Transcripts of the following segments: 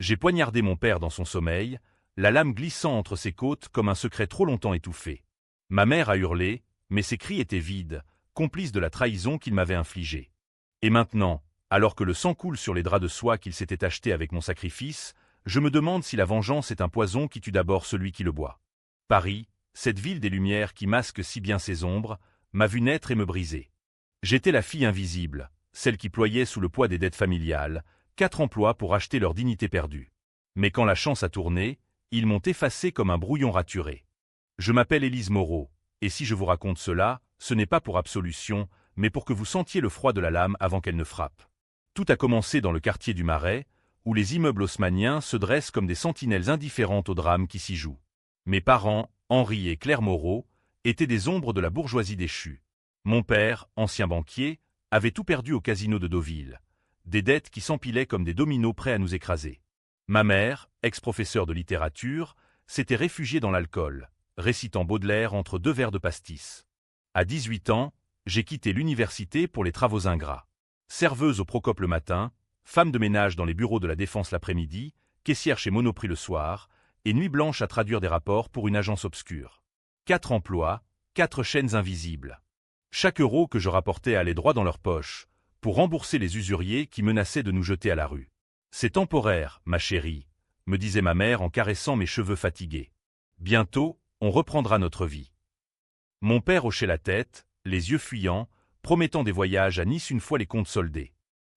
J'ai poignardé mon père dans son sommeil, la lame glissant entre ses côtes comme un secret trop longtemps étouffé. Ma mère a hurlé, mais ses cris étaient vides, complices de la trahison qu'il m'avait infligée. Et maintenant, alors que le sang coule sur les draps de soie qu'il s'était achetés avec mon sacrifice, je me demande si la vengeance est un poison qui tue d'abord celui qui le boit. Paris, cette ville des lumières qui masque si bien ses ombres, m'a vu naître et me briser. J'étais la fille invisible, celle qui ployait sous le poids des dettes familiales, 4 emplois pour acheter leur dignité perdue. Mais quand la chance a tourné, ils m'ont effacé comme un brouillon raturé. Je m'appelle Élise Moreau, et si je vous raconte cela, ce n'est pas pour absolution, mais pour que vous sentiez le froid de la lame avant qu'elle ne frappe. Tout a commencé dans le quartier du Marais, où les immeubles haussmanniens se dressent comme des sentinelles indifférentes au drame qui s'y joue. Mes parents, Henri et Claire Moreau, étaient des ombres de la bourgeoisie déchue. Mon père, ancien banquier, avait tout perdu au casino de Deauville. Des dettes qui s'empilaient comme des dominos prêts à nous écraser. Ma mère, ex-professeure de littérature, s'était réfugiée dans l'alcool, récitant Baudelaire entre 2 verres de pastis. À 18 ans, j'ai quitté l'université pour les travaux ingrats. Serveuse au Procope le matin, femme de ménage dans les bureaux de la Défense l'après-midi, caissière chez Monoprix le soir, et nuit blanche à traduire des rapports pour une agence obscure. 4 emplois, 4 chaînes invisibles. Chaque euro que je rapportais allait droit dans leur poche, pour rembourser les usuriers qui menaçaient de nous jeter à la rue. C'est temporaire, ma chérie, me disait ma mère en caressant mes cheveux fatigués. Bientôt, on reprendra notre vie. Mon père hochait la tête, les yeux fuyants, promettant des voyages à Nice une fois les comptes soldés.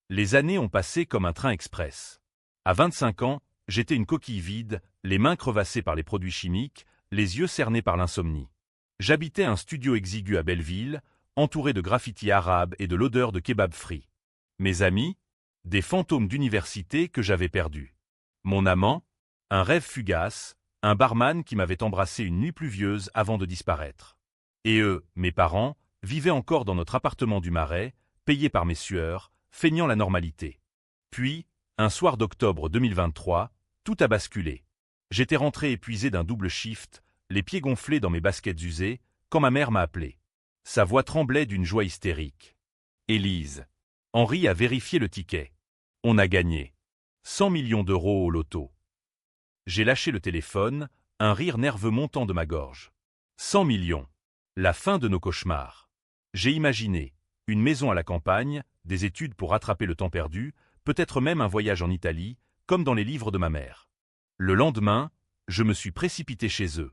Les années ont passé comme un train express. À 25 ans, j'étais une coquille vide, les mains crevassées par les produits chimiques, les yeux cernés par l'insomnie. J'habitais un studio exigu à Belleville, entouré de graffitis arabes et de l'odeur de kebab frit. Mes amis, des fantômes d'université que j'avais perdus. Mon amant, un rêve fugace, un barman qui m'avait embrassé une nuit pluvieuse avant de disparaître. Et eux, mes parents, vivaient encore dans notre appartement du Marais, payés par mes sueurs, feignant la normalité. Puis, un soir d'octobre 2023, tout a basculé. J'étais rentré épuisé d'un double shift, les pieds gonflés dans mes baskets usées, quand ma mère m'a appelé. Sa voix tremblait d'une joie hystérique. « Élise, Henri a vérifié le ticket. On a gagné. 100 millions d'euros au loto. » J'ai lâché le téléphone, un rire nerveux montant de ma gorge. 100 millions. La fin de nos cauchemars. J'ai imaginé une maison à la campagne, des études pour rattraper le temps perdu, peut-être même un voyage en Italie, comme dans les livres de ma mère. Le lendemain, je me suis précipité chez eux.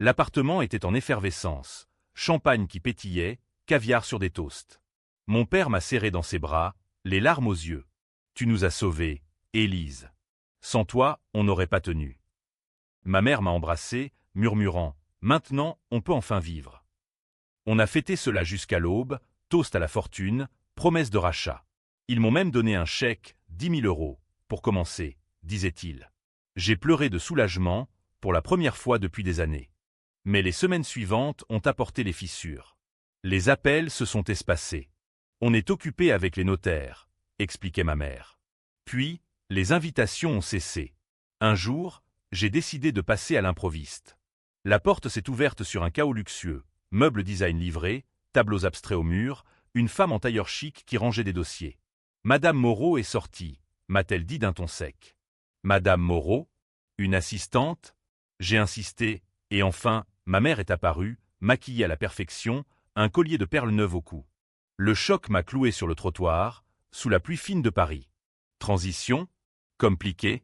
L'appartement était en effervescence, champagne qui pétillait, caviar sur des toasts. Mon père m'a serré dans ses bras, les larmes aux yeux. « Tu nous as sauvés, Élise. Sans toi, on n'aurait pas tenu. » Ma mère m'a embrassé, murmurant « Maintenant, on peut enfin vivre. » On a fêté cela jusqu'à l'aube, toast à la fortune, promesse de rachat. Ils m'ont même donné un chèque, 10 000 euros, pour commencer, disait-il. J'ai pleuré de soulagement, pour la première fois depuis des années. Mais les semaines suivantes ont apporté les fissures. Les appels se sont espacés. On est occupé avec les notaires, expliquait ma mère. Puis, les invitations ont cessé. Un jour, j'ai décidé de passer à l'improviste. La porte s'est ouverte sur un chaos luxueux, meubles design livrés, tableaux abstraits au mur, une femme en tailleur chic qui rangeait des dossiers. « Madame Moreau est sortie », m'a-t-elle dit d'un ton sec. « Madame Moreau ? Une assistante ?» J'ai insisté, et enfin, ma mère est apparue, maquillée à la perfection, un collier de perles neuves au cou. Le choc m'a cloué sur le trottoir, sous la pluie fine de Paris. Transition ? Compliqué ?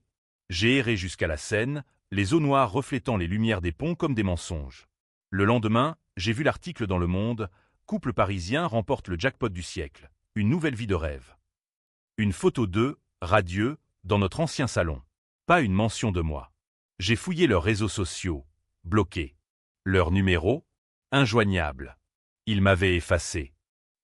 J'ai erré jusqu'à la Seine, les eaux noires reflétant les lumières des ponts comme des mensonges. Le lendemain, j'ai vu l'article dans Le Monde, « Couple parisien remporte le jackpot du siècle, une nouvelle vie de rêve ». Une photo d'eux, radieux, dans notre ancien salon. Pas une mention de moi. J'ai fouillé leurs réseaux sociaux, bloqués. Leur numéro, injoignable. Ils m'avaient effacé.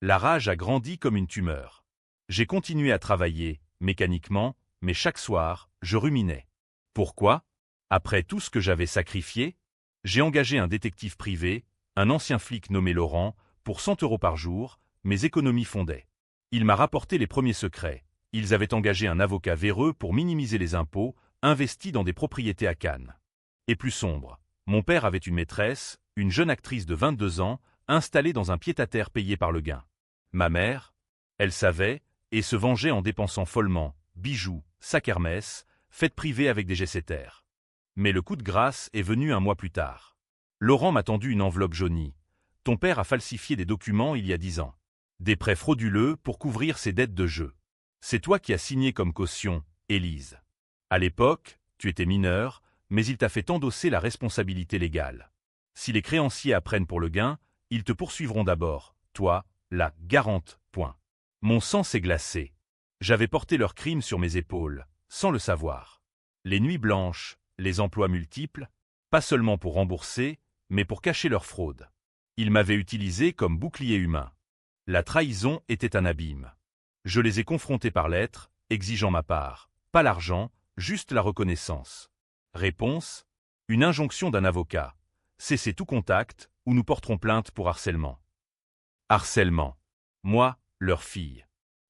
La rage a grandi comme une tumeur. J'ai continué à travailler, mécaniquement, mais chaque soir, je ruminais. Pourquoi ? Après tout ce que j'avais sacrifié, j'ai engagé un détective privé, un ancien flic nommé Laurent, pour 100 euros par jour, mes économies fondaient. Il m'a rapporté les premiers secrets. Ils avaient engagé un avocat véreux pour minimiser les impôts, investis dans des propriétés à Cannes. Et plus sombre, mon père avait une maîtresse, une jeune actrice de 22 ans, installée dans un pied-à-terre payé par le gain. Ma mère, elle savait, et se vengeait en dépensant follement, bijoux, sacs Hermès, fête privée avec des gessétaires. Mais le coup de grâce est venu un mois plus tard. Laurent m'a tendu une enveloppe jaunie. Ton père a falsifié des documents il y a 10 ans. Des prêts frauduleux pour couvrir ses dettes de jeu. C'est toi qui as signé comme caution, Élise. À l'époque, tu étais mineur, mais il t'a fait endosser la responsabilité légale. Si les créanciers apprennent pour le gain, ils te poursuivront d'abord, toi, la garante, point. Mon sang s'est glacé. J'avais porté leur crime sur mes épaules, sans le savoir. Les nuits blanches, les emplois multiples, pas seulement pour rembourser, mais pour cacher leur fraude. Ils m'avaient utilisé comme bouclier humain. La trahison était un abîme. Je les ai confrontés par lettre, exigeant ma part, pas l'argent, juste la reconnaissance. Réponse : une injonction d'un avocat. Cessez tout contact, ou nous porterons plainte pour harcèlement. Harcèlement. Moi, leur fille.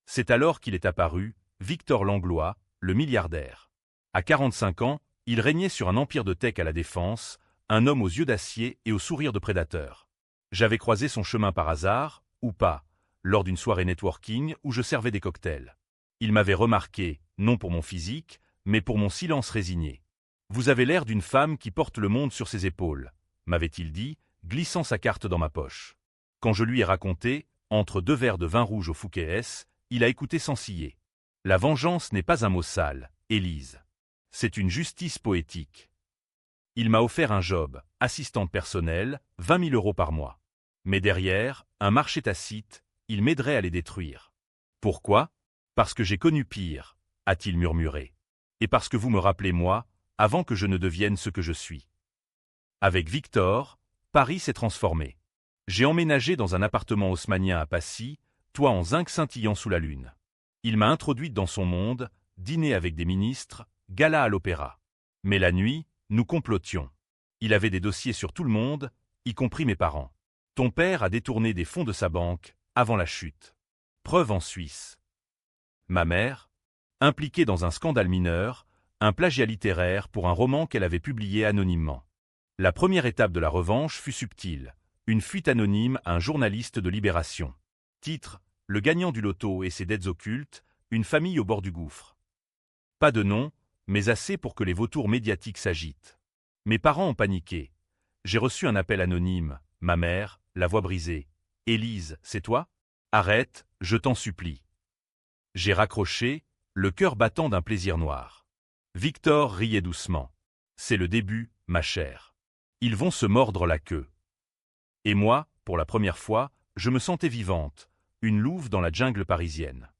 C'est alors qu'il est apparu, Victor Langlois, le milliardaire. À 45 ans, il régnait sur un empire de tech à la Défense, un homme aux yeux d'acier et au sourire de prédateur. J'avais croisé son chemin par hasard, ou pas, lors d'une soirée networking où je servais des cocktails. Il m'avait remarqué, non pour mon physique, mais pour mon silence résigné. « Vous avez l'air d'une femme qui porte le monde sur ses épaules », m'avait-il dit, glissant sa carte dans ma poche. Quand je lui ai raconté, entre 2 verres de vin rouge au Fouquet-S, il a écouté sans ciller. La vengeance n'est pas un mot sale, Élise. C'est une justice poétique. Il m'a offert un job, assistante personnelle, 20 000 € par mois. Mais derrière, un marché tacite, il m'aiderait à les détruire. Pourquoi ? Parce que j'ai connu pire, a-t-il murmuré. Et parce que vous me rappelez moi, avant que je ne devienne ce que je suis. Avec Victor, Paris s'est transformé. J'ai emménagé dans un appartement haussmannien à Passy, toit en zinc scintillant sous la lune. Il m'a introduite dans son monde, dîner avec des ministres, gala à l'opéra. Mais la nuit, nous complotions. Il avait des dossiers sur tout le monde, y compris mes parents. Ton père a détourné des fonds de sa banque, avant la chute. Preuve en Suisse. Ma mère, impliquée dans un scandale mineur, un plagiat littéraire pour un roman qu'elle avait publié anonymement. La première étape de la revanche fut subtile. Une fuite anonyme à un journaliste de Libération. Titre : Le gagnant du loto et ses dettes occultes, une famille au bord du gouffre. Pas de nom, mais assez pour que les vautours médiatiques s'agitent. Mes parents ont paniqué. J'ai reçu un appel anonyme. Ma mère, la voix brisée. « Élise, c'est toi ? Arrête, je t'en supplie. » J'ai raccroché, le cœur battant d'un plaisir noir. Victor riait doucement. « C'est le début, ma chère. Ils vont se mordre la queue. » Et moi, pour la première fois, je me sentais vivante, une louve dans la jungle parisienne.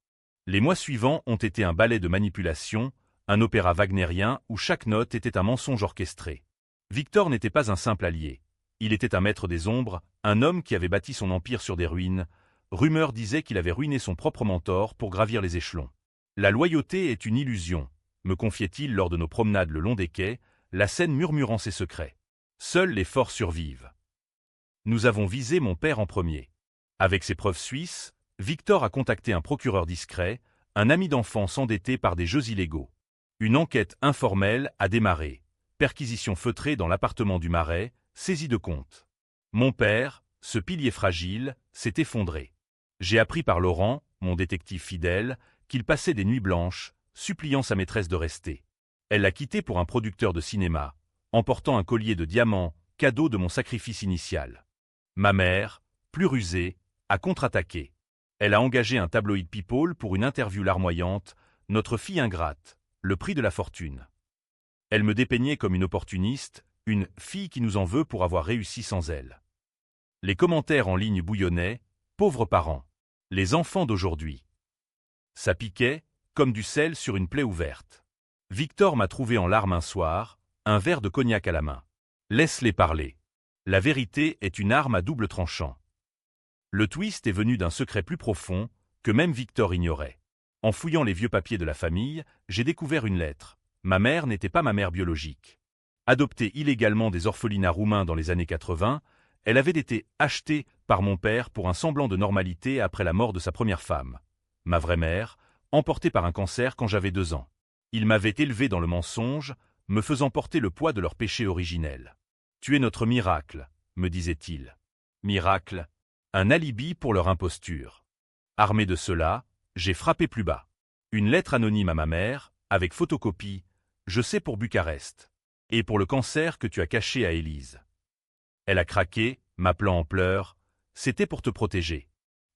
Les mois suivants ont été un ballet de manipulation, un opéra wagnérien où chaque note était un mensonge orchestré. Victor n'était pas un simple allié. Il était un maître des ombres, un homme qui avait bâti son empire sur des ruines. Rumeur disait qu'il avait ruiné son propre mentor pour gravir les échelons. La loyauté est une illusion, me confiait-il lors de nos promenades le long des quais, la scène murmurant ses secrets. Seuls les forts survivent. Nous avons visé mon père en premier. Avec ses preuves suisses, Victor a contacté un procureur discret, un ami d'enfance endetté par des jeux illégaux. Une enquête informelle a démarré. Perquisition feutrée dans l'appartement du Marais, saisie de compte. Mon père, ce pilier fragile, s'est effondré. J'ai appris par Laurent, mon détective fidèle, qu'il passait des nuits blanches, suppliant sa maîtresse de rester. Elle l'a quitté pour un producteur de cinéma, emportant un collier de diamants, cadeau de mon sacrifice initial. Ma mère, plus rusée, a contre-attaqué. Elle a engagé un tabloïd People pour une interview larmoyante, « Notre fille ingrate, le prix de la fortune ». Elle me dépeignait comme une opportuniste, une fille qui nous en veut pour avoir réussi sans elle. Les commentaires en ligne bouillonnaient, « Pauvres parents, les enfants d'aujourd'hui ». Ça piquait, comme du sel sur une plaie ouverte. Victor m'a trouvé en larmes un soir, un verre de cognac à la main. « Laisse-les parler. La vérité est une arme à double tranchant. » Le twist est venu d'un secret plus profond, que même Victor ignorait. En fouillant les vieux papiers de la famille, j'ai découvert une lettre. Ma mère n'était pas ma mère biologique. Adoptée illégalement des orphelinats roumains dans les années 80, elle avait été achetée par mon père pour un semblant de normalité après la mort de sa première femme. Ma vraie mère, emportée par un cancer quand j'avais 2 ans. Ils m'avaient élevé dans le mensonge, me faisant porter le poids de leur péché originel. « Tu es notre miracle », me disait-il. Miracle, un alibi pour leur imposture. Armé de cela, j'ai frappé plus bas. Une lettre anonyme à ma mère, avec photocopie. Je sais pour Bucarest. Et pour le cancer que tu as caché à Élise. Elle a craqué, m'appelant en pleurs. C'était pour te protéger.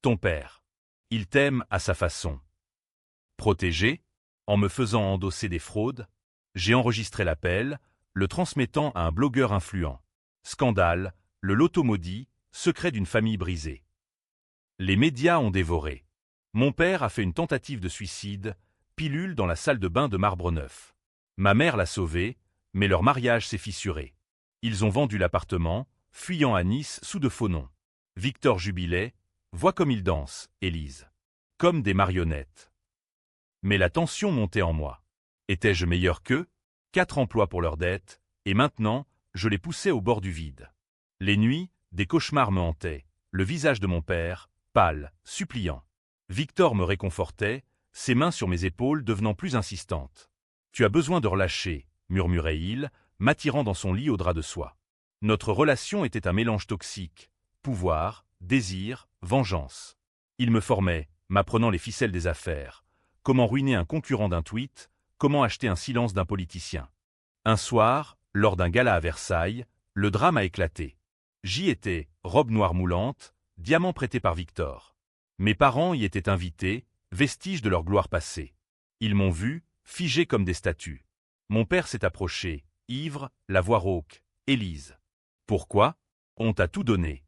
Ton père. Il t'aime à sa façon. Protéger? En me faisant endosser des fraudes? J'ai enregistré l'appel, le transmettant à un blogueur influent. Scandale, le loto maudit, secret d'une famille brisée. Les médias ont dévoré. Mon père a fait une tentative de suicide, pilule dans la salle de bain de Marbre Neuf. Ma mère l'a sauvé, mais leur mariage s'est fissuré. Ils ont vendu l'appartement, fuyant à Nice sous de faux noms. Victor jubilait, vois comme ils dansent, Élise. Comme des marionnettes. Mais la tension montait en moi. Étais-je meilleur qu'eux? 4 emplois pour leurs dettes, et maintenant, je les poussais au bord du vide. Les nuits, des cauchemars me hantaient, le visage de mon père, pâle, suppliant. Victor me réconfortait, ses mains sur mes épaules devenant plus insistantes. Tu as besoin de relâcher, murmurait-il, m'attirant dans son lit au drap de soie. Notre relation était un mélange toxique, pouvoir, désir, vengeance. Il me formait, m'apprenant les ficelles des affaires, comment ruiner un concurrent d'un tweet, comment acheter un silence d'un politicien. Un soir, lors d'un gala à Versailles, le drame a éclaté. J'y étais, robe noire moulante, diamant prêté par Victor. Mes parents y étaient invités, vestiges de leur gloire passée. Ils m'ont vu, figé comme des statues. Mon père s'est approché, ivre, la voix rauque. Élise. Pourquoi? On t'a tout donné.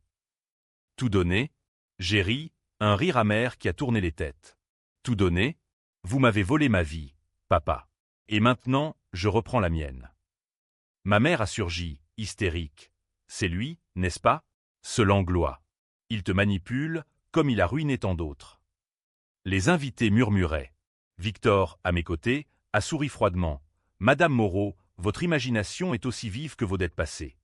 Tout donné? J'ai ri, un rire amer qui a tourné les têtes. Tout donné? Vous m'avez volé ma vie, papa. Et maintenant, je reprends la mienne. Ma mère a surgi, hystérique. C'est lui, n'est-ce pas? Ce Langlois. Il te manipule, comme il a ruiné tant d'autres. Les invités murmuraient. Victor, à mes côtés, a souri froidement. Madame Moreau, votre imagination est aussi vive que vos dettes passées.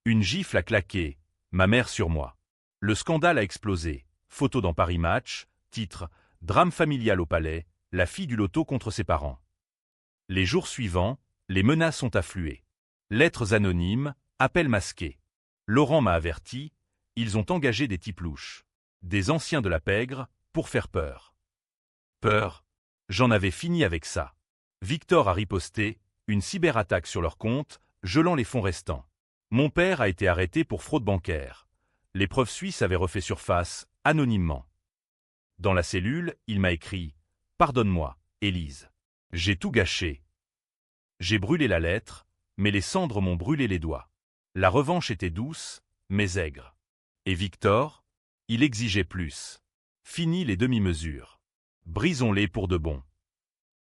Une gifle a claqué, ma mère sur moi. Le scandale a explosé. Photo dans Paris Match, titre « Drame familial au palais, la fille du loto contre ses parents ». Les jours suivants, les menaces ont afflué. Lettres anonymes, appels masqués. Laurent m'a averti, ils ont engagé des types louches. Des anciens de la pègre, pour faire peur. Peur? J'en avais fini avec ça. Victor a riposté, une cyberattaque sur leur compte, gelant les fonds restants. Mon père a été arrêté pour fraude bancaire. Les preuves suisses avaient refait surface, anonymement. Dans la cellule, il m'a écrit « Pardonne-moi, Élise. J'ai tout gâché. » J'ai brûlé la lettre, mais les cendres m'ont brûlé les doigts. La revanche était douce, mais aigre. Et Victor? Il exigeait plus. Fini les demi-mesures. Brisons-les pour de bon.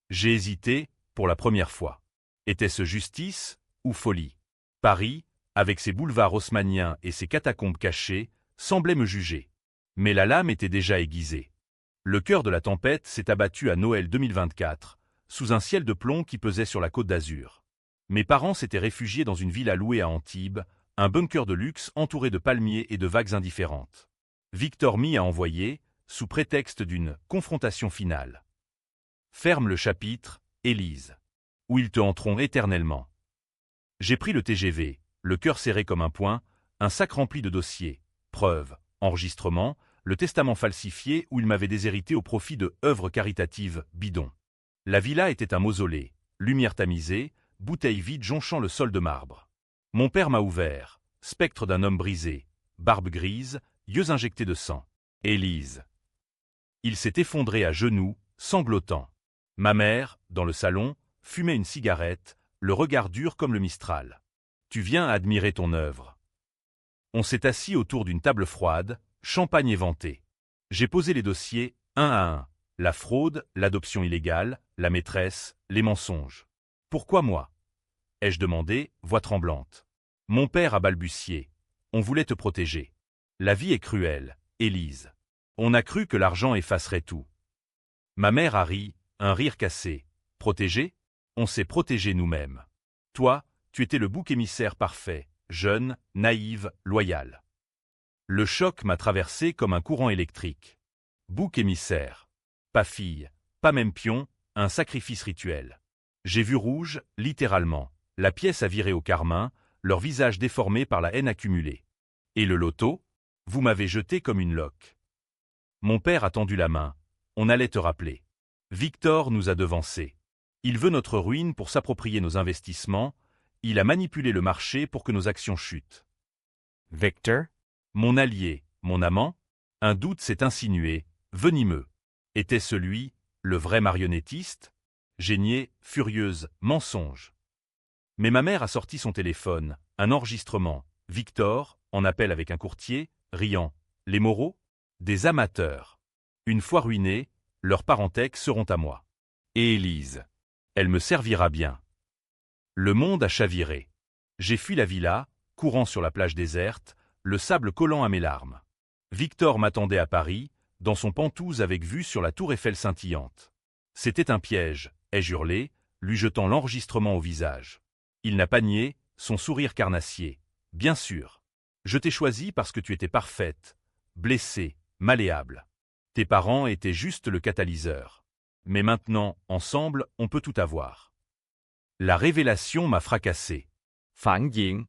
J'ai hésité, pour la première fois. Était-ce justice ou folie? Paris, avec ses boulevards haussmanniens et ses catacombes cachées, semblait me juger. Mais la lame était déjà aiguisée. Le cœur de la tempête s'est abattu à Noël 2024, sous un ciel de plomb qui pesait sur la côte d'Azur. Mes parents s'étaient réfugiés dans une villa louée à Antibes, un bunker de luxe entouré de palmiers et de vagues indifférentes. Victor m'y a envoyé, sous prétexte d'une confrontation finale. Ferme le chapitre, Élise. Ou ils te hanteront éternellement. J'ai pris le TGV, le cœur serré comme un poing, un sac rempli de dossiers, preuves, enregistrements, le testament falsifié où il m'avait déshérité au profit de œuvres caritatives bidons. La villa était un mausolée, lumière tamisée, bouteilles vides jonchant le sol de marbre. Mon père m'a ouvert, spectre d'un homme brisé, barbe grise, yeux injectés de sang. Élise. Il s'est effondré à genoux, sanglotant. Ma mère, dans le salon, fumait une cigarette, le regard dur comme le Mistral. Tu viens admirer ton œuvre. On s'est assis autour d'une table froide, champagne éventé. J'ai posé les dossiers, un à un. La fraude, l'adoption illégale, la maîtresse, les mensonges. Pourquoi moi? Ai-je demandé, voix tremblante. Mon père a balbutié. On voulait te protéger. La vie est cruelle, Élise. On a cru que l'argent effacerait tout. Ma mère a ri, un rire cassé. Protégé? On s'est protégé nous-mêmes. Toi, tu étais le bouc émissaire parfait, jeune, naïve, loyale. Le choc m'a traversé comme un courant électrique. Bouc émissaire. Pas fille, pas même pion, un sacrifice rituel. J'ai vu rouge, littéralement. La pièce a viré au carmin, leur visage déformé par la haine accumulée. Et le loto? Vous m'avez jeté comme une loque. Mon père a tendu la main. On allait te rappeler. Victor nous a devancés. Il veut notre ruine pour s'approprier nos investissements, il a manipulé le marché pour que nos actions chutent. Victor? Mon allié, mon amant? Un doute s'est insinué, venimeux. Était-ce lui, le vrai marionnettiste? J'ai nié, furieuse, mensonge. Mais ma mère a sorti son téléphone, un enregistrement. Victor, en appel avec un courtier, riant. Les Moreau? Des amateurs. Une fois ruinés, leurs parenthèques seront à moi. Et Élise? Elle me servira bien. Le monde a chaviré. J'ai fui la villa, courant sur la plage déserte, le sable collant à mes larmes. Victor m'attendait à Paris, dans son pantouse avec vue sur la tour Eiffel scintillante. C'était un piège, ai-je hurlé, lui jetant l'enregistrement au visage. Il n'a pas nié, son sourire carnassier. Bien sûr. Je t'ai choisi parce que tu étais parfaite, blessée, malléable. Tes parents étaient juste le catalyseur. Mais maintenant, ensemble, on peut tout avoir. La révélation m'a fracassé. Phản diện.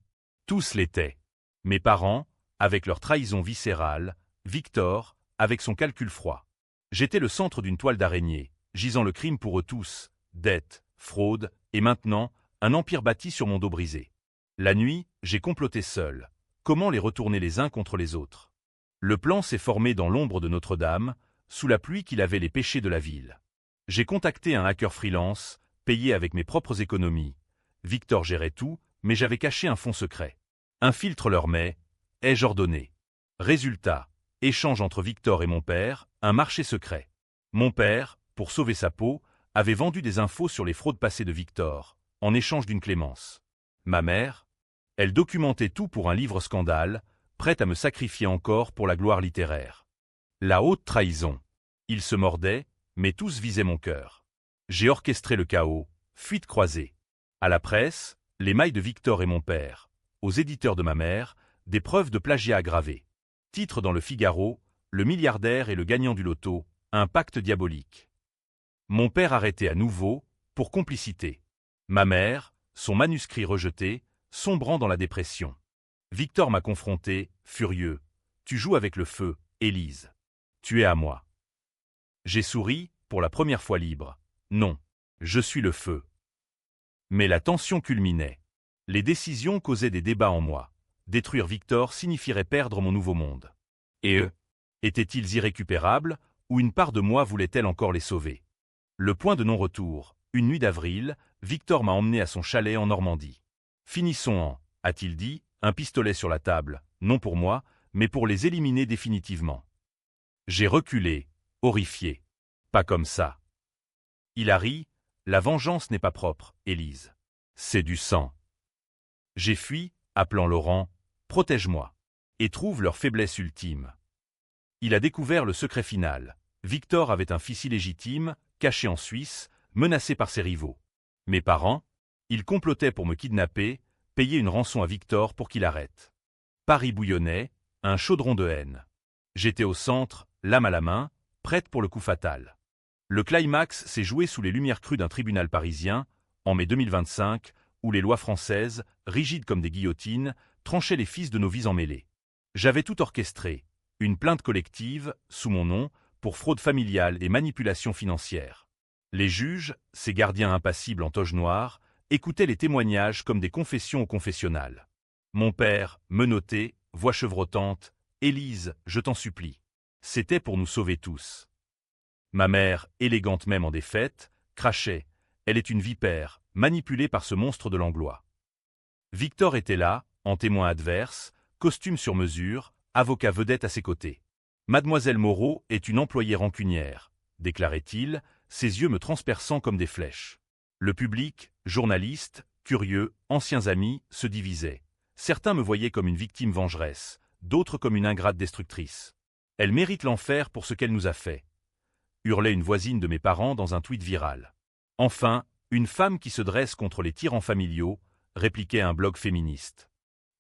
Tous l'étaient. Mes parents, avec leur trahison viscérale, Victor, avec son calcul froid. J'étais le centre d'une toile d'araignée, gisant le crime pour eux tous, dette, fraude, et maintenant, un empire bâti sur mon dos brisé. La nuit, j'ai comploté seul. Comment les retourner les uns contre les autres? Le plan s'est formé dans l'ombre de Notre-Dame, sous la pluie qui lavait les péchés de la ville. J'ai contacté un hacker freelance, payé avec mes propres économies. Victor gérait tout, mais j'avais caché un fonds secret. Un filtre leur met, ai-je ordonné. Résultat, échange entre Victor et mon père, un marché secret. Mon père, pour sauver sa peau, avait vendu des infos sur les fraudes passées de Victor, en échange d'une clémence. Ma mère, elle documentait tout pour un livre scandale, prête à me sacrifier encore pour la gloire littéraire. La haute trahison. Ils se mordaient, mais tous visaient mon cœur. J'ai orchestré le chaos, fuite croisée. À la presse, les mailles de Victor et mon père. Aux éditeurs de ma mère, des preuves de plagiat aggravées. Titre dans le Figaro, le milliardaire et le gagnant du loto, un pacte diabolique. Mon père arrêté à nouveau, pour complicité. Ma mère, son manuscrit rejeté, sombrant dans la dépression. Victor m'a confronté, furieux. Tu joues avec le feu, Élise. Tu es à moi. J'ai souri, pour la première fois libre. Non, je suis le feu. Mais la tension culminait. Les décisions causaient des débats en moi. Détruire Victor signifierait perdre mon nouveau monde. Et eux? Étaient-ils irrécupérables, ou une part de moi voulait-elle encore les sauver? Le point de non-retour, une nuit d'avril, Victor m'a emmené à son chalet en Normandie. Finissons en, a-t-il dit, un pistolet sur la table, non pour moi, mais pour les éliminer définitivement. J'ai reculé, horrifié. Pas comme ça. Il a ri, la vengeance n'est pas propre, Élise. C'est du sang. J'ai fui, appelant Laurent, protège-moi. Et trouve leur faiblesse ultime. Il a découvert le secret final. Victor avait un fils illégitime, caché en Suisse, menacé par ses rivaux. Mes parents? Ils complotaient pour me kidnapper, payer une rançon à Victor pour qu'il arrête. Paris bouillonnait, un chaudron de haine. J'étais au centre, lame à la main, prête pour le coup fatal. Le climax s'est joué sous les lumières crues d'un tribunal parisien, en mai 2025, où les lois françaises, rigides comme des guillotines, tranchaient les fils de nos vies emmêlées. J'avais tout orchestré, une plainte collective, sous mon nom, pour fraude familiale et manipulation financière. Les juges, ces gardiens impassibles en toge noire, écoutaient les témoignages comme des confessions au confessionnal. Mon père, menotté, voix chevrotante, « Élise, je t'en supplie. » C'était pour nous sauver tous. Ma mère, élégante même en défaite, crachait. Elle est une vipère, manipulée par ce monstre de Langlois. Victor était là, en témoin adverse, costume sur mesure, avocat vedette à ses côtés. Mademoiselle Moreau est une employée rancunière, déclarait-il, ses yeux me transperçant comme des flèches. Le public, journalistes, curieux, anciens amis, se divisaient. Certains me voyaient comme une victime vengeresse, d'autres comme une ingrate destructrice. Elle mérite l'enfer pour ce qu'elle nous a fait, hurlait une voisine de mes parents dans un tweet viral. Enfin, une femme qui se dresse contre les tyrans familiaux, répliquait un blog féministe.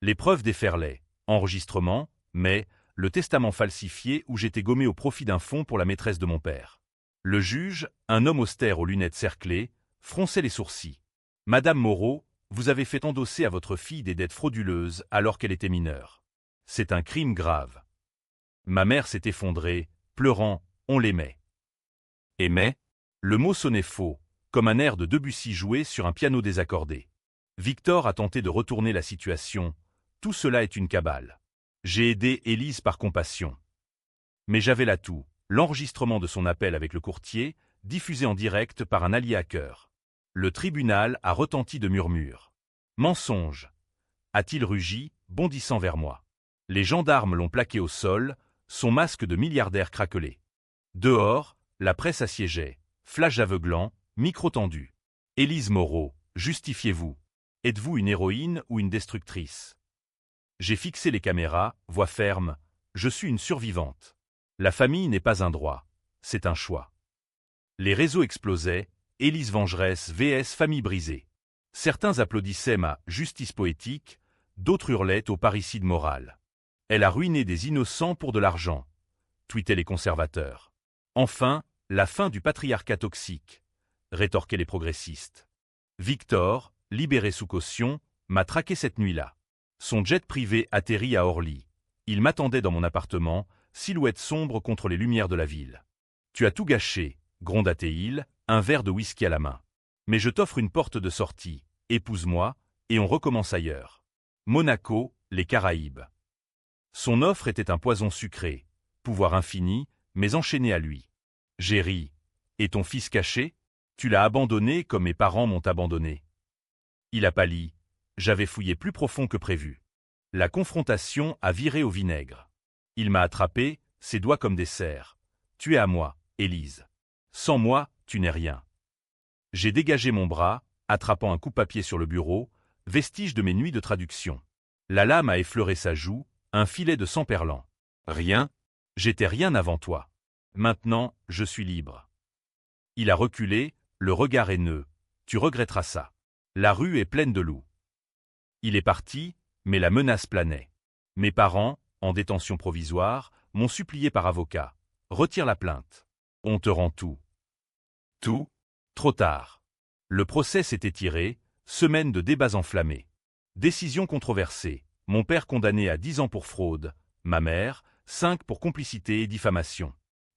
Les preuves déferlaient, enregistrement, mais le testament falsifié où j'étais gommé au profit d'un fonds pour la maîtresse de mon père. Le juge, un homme austère aux lunettes cerclées, fronçait les sourcils. Madame Moreau, vous avez fait endosser à votre fille des dettes frauduleuses alors qu'elle était mineure. C'est un crime grave. Ma mère s'est effondrée, pleurant, on l'aimait. Aimait? Le mot sonnait faux, comme un air de Debussy joué sur un piano désaccordé. Victor a tenté de retourner la situation. Tout cela est une cabale. J'ai aidé Élise par compassion. Mais j'avais l'atout, l'enregistrement de son appel avec le courtier, diffusé en direct par un allié hacker. Le tribunal a retenti de murmures. Mensonge, a-t-il rugi, bondissant vers moi. Les gendarmes l'ont plaqué au sol, son masque de milliardaire craquelé. Dehors, la presse assiégeait, flash aveuglant, micro tendu. Élise Moreau, justifiez-vous. Êtes-vous une héroïne ou une destructrice? J'ai fixé les caméras, voix ferme, je suis une survivante. La famille n'est pas un droit, c'est un choix. Les réseaux explosaient, Élise vengeresse vs famille brisée. Certains applaudissaient ma justice poétique, d'autres hurlaient au parricide moral. Elle a ruiné des innocents pour de l'argent, tweetaient les conservateurs. Enfin, la fin du patriarcat toxique, rétorquaient les progressistes. Victor, libéré sous caution, m'a traqué cette nuit-là. Son jet privé atterrit à Orly. Il m'attendait dans mon appartement, silhouette sombre contre les lumières de la ville. Tu as tout gâché, gronda-t-il, un verre de whisky à la main. Mais je t'offre une porte de sortie, épouse-moi, et on recommence ailleurs. Monaco, les Caraïbes. Son offre était un poison sucré, pouvoir infini, mais enchaîné à lui. J'ai ri. Et ton fils caché? Tu l'as abandonné comme mes parents m'ont abandonné. Il a pâli. J'avais fouillé plus profond que prévu. La confrontation a viré au vinaigre. Il m'a attrapé, ses doigts comme des serres. Tu es à moi, Élise. Sans moi, tu n'es rien. J'ai dégagé mon bras, attrapant un coupe-papier sur le bureau, vestige de mes nuits de traduction. La lame a effleuré sa joue, un filet de sang perlant. Rien? J'étais rien avant toi. Maintenant, je suis libre. Il a reculé, le regard haineux. Tu regretteras ça. La rue est pleine de loups. Il est parti, mais la menace planait. Mes parents, en détention provisoire, m'ont supplié par avocat. Retire la plainte. On te rend tout. Tout? Trop tard. Le procès s'est étiré, semaine de débats enflammés. Décision controversée. Mon père condamné à 10 ans pour fraude. Ma mère, 5 pour complicité et diffamation.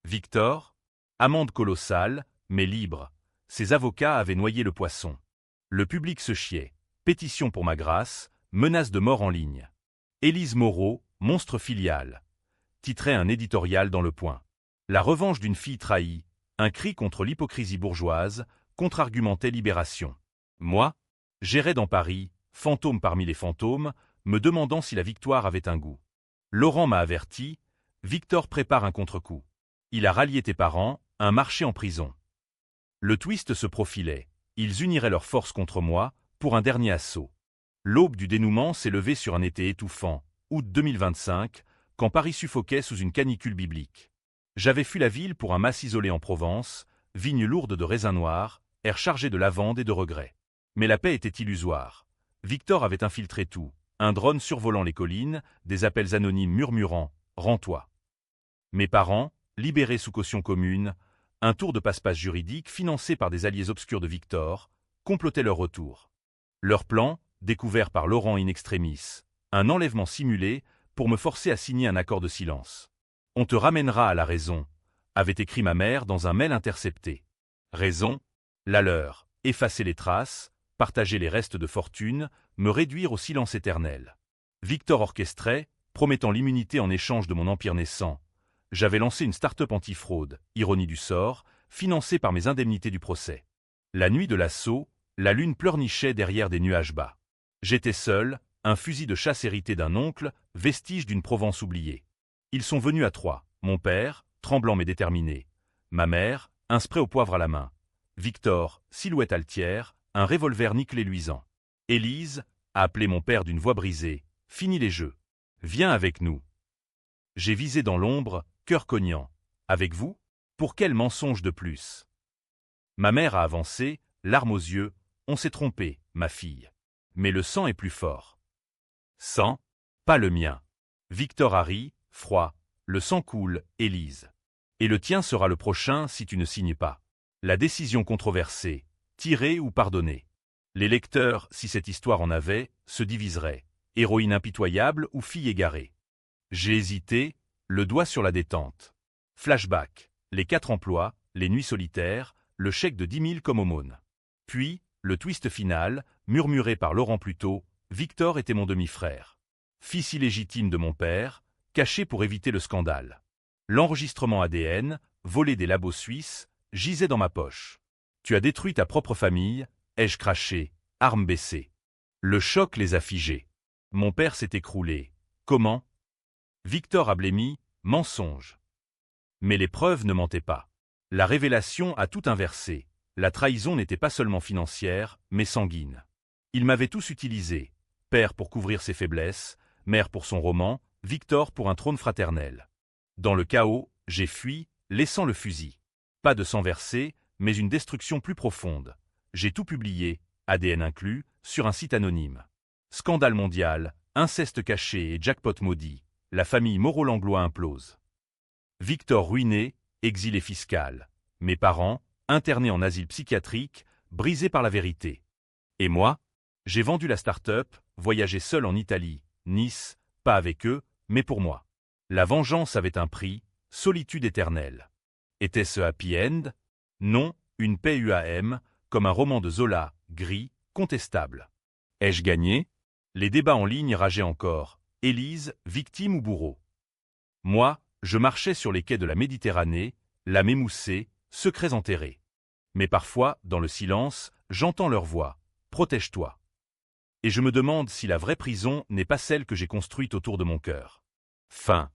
Victor? Amende colossale, mais libre. Ses avocats avaient noyé le poisson. Le public se chiait. Pétition pour ma grâce, menace de mort en ligne. Élise Moreau, monstre filial. Titrait un éditorial dans Le Point. La revanche d'une fille trahie, un cri contre l'hypocrisie bourgeoise, contre-argumentait Libération. Moi, j'errais dans Paris, fantôme parmi les fantômes, me demandant si la victoire avait un goût. Laurent m'a averti, Victor prépare un contre-coup. Il a rallié tes parents, un marché en prison. Le twist se profilait, ils uniraient leurs forces contre moi, pour un dernier assaut. L'aube du dénouement s'est levée sur un été étouffant, août 2025, quand Paris suffoquait sous une canicule biblique. J'avais fui la ville pour un mas isolé en Provence, vignes lourdes de raisins noirs, air chargé de lavande et de regrets. Mais la paix était illusoire. Victor avait infiltré tout, un drone survolant les collines, des appels anonymes murmurant « Rends-toi ». Mes parents, libérés sous caution commune, un tour de passe-passe juridique financé par des alliés obscurs de Victor, complotaient leur retour. Leur plan, découvert par Laurent in extremis, un enlèvement simulé pour me forcer à signer un accord de silence. « On te ramènera à la raison », avait écrit ma mère dans un mail intercepté. Raison? La leur, effacer les traces, partager les restes de fortune, me réduire au silence éternel. Victor orchestrait, promettant l'immunité en échange de mon empire naissant. J'avais lancé une start-up anti-fraude, ironie du sort, financée par mes indemnités du procès. La nuit de l'assaut, la lune pleurnichait derrière des nuages bas. J'étais seul, un fusil de chasse hérité d'un oncle, vestige d'une Provence oubliée. Ils sont venus à trois, mon père, tremblant mais déterminé. Ma mère, un spray au poivre à la main. Victor, silhouette altière, un revolver nickelé luisant. Élise, a appelé mon père d'une voix brisée. Fini les jeux. Viens avec nous. J'ai visé dans l'ombre, cœur cognant. Avec vous? Pour quel mensonge de plus? Ma mère a avancé, larmes aux yeux. On s'est trompé, ma fille. Mais le sang est plus fort. Sang? Pas le mien. Victor a ri, froid. Le sang coule, Élise. Et le tien sera le prochain si tu ne signes pas. La décision controversée, tirer ou pardonner. Les lecteurs, si cette histoire en avait, se diviseraient. Héroïne impitoyable ou fille égarée. J'ai hésité, le doigt sur la détente. Flashback, les 4 emplois, les nuits solitaires, le chèque de 10 000 comme aumône. Puis, le twist final, murmuré par Laurent plus tôt, Victor était mon demi-frère. Fils illégitime de mon père, caché pour éviter le scandale. L'enregistrement ADN, volé des labos suisses, gisait dans ma poche. Tu as détruit ta propre famille, ai-je craché, arme baissée. Le choc les a figés. Mon père s'est écroulé. Comment? Victor a blêmi, mensonge. Mais les preuves ne mentaient pas. La révélation a tout inversé. La trahison n'était pas seulement financière, mais sanguine. Il m'avait tous utilisé. Père pour couvrir ses faiblesses, mère pour son roman, Victor pour un trône fraternel. Dans le chaos, j'ai fui, laissant le fusil. Pas de sang versé, mais une destruction plus profonde. J'ai tout publié, ADN inclus, sur un site anonyme. Scandale mondial, inceste caché et jackpot maudit. La famille Moreau-Langlois implose. Victor ruiné, exilé fiscal. Mes parents, internés en asile psychiatrique, brisés par la vérité. Et moi? J'ai vendu la start-up, voyagé seul en Italie, Nice, pas avec eux, mais pour moi. La vengeance avait un prix, solitude éternelle. Était-ce happy end? Non, une PUAM, comme un roman de Zola, gris, contestable. Ai-je gagné? Les débats en ligne rageaient encore. Élise, victime ou bourreau? Moi, je marchais sur les quais de la Méditerranée, l'âme émoussée, secrets enterrés. Mais parfois, dans le silence, j'entends leur voix. Protège-toi. Et je me demande si la vraie prison n'est pas celle que j'ai construite autour de mon cœur. Fin.